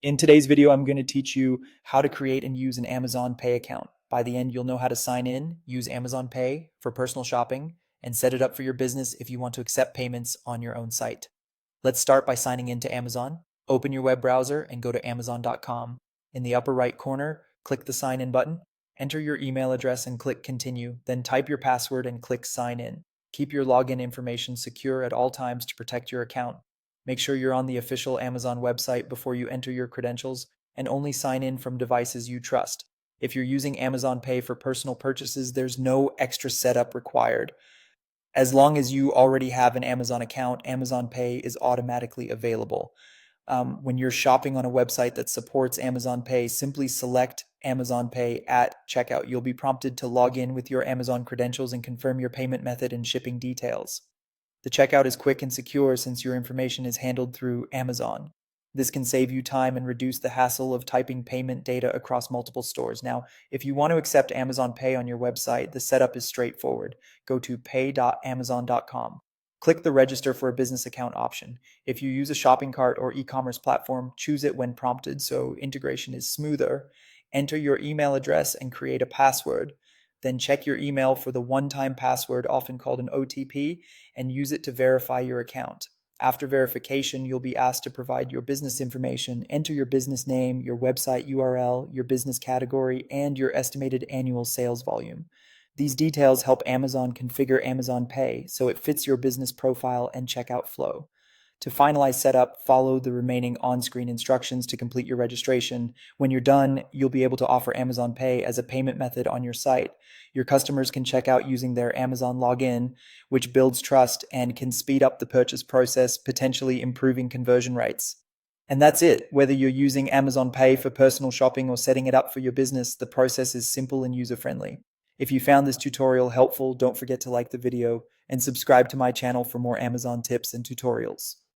In today's video, I'm going to teach you how to create and use an Amazon Pay account. By the end, you'll know how to sign in, use Amazon Pay for personal shopping, and set it up for your business if you want to accept payments on your own site. Let's start by signing in to Amazon. Open your web browser and go to Amazon.com. In the upper right corner, click the sign in button. Enter your email address and click continue, then type your password and click sign in. Keep your login information secure at all times to protect your account. Make sure you're on the official Amazon website before you enter your credentials and only sign in from devices you trust. If you're using Amazon Pay for personal purchases, there's no extra setup required. As long as you already have an Amazon account, Amazon Pay is automatically available. When you're shopping on a website that supports Amazon Pay, simply select Amazon Pay at checkout. You'll be prompted to log in with your Amazon credentials and confirm your payment method and shipping details. The checkout is quick and secure since your information is handled through Amazon. This can save you time and reduce the hassle of typing payment data across multiple stores. Now, if you want to accept Amazon Pay on your website, the setup is straightforward. Go to pay.amazon.com. Click the register for a business account option. If you use a shopping cart or e-commerce platform, choose it when prompted so integration is smoother. Enter your email address and create a password. Then check your email for the one-time password, often called an OTP, and use it to verify your account. After verification, you'll be asked to provide your business information, enter your business name, your website URL, your business category, and your estimated annual sales volume. These details help Amazon configure Amazon Pay so it fits your business profile and checkout flow. To finalize setup, follow the remaining on-screen instructions to complete your registration. When you're done, you'll be able to offer Amazon Pay as a payment method on your site. Your customers can check out using their Amazon login, which builds trust and can speed up the purchase process, potentially improving conversion rates. And that's it. Whether you're using Amazon Pay for personal shopping or setting it up for your business, the process is simple and user-friendly. If you found this tutorial helpful, don't forget to like the video and subscribe to my channel for more Amazon tips and tutorials.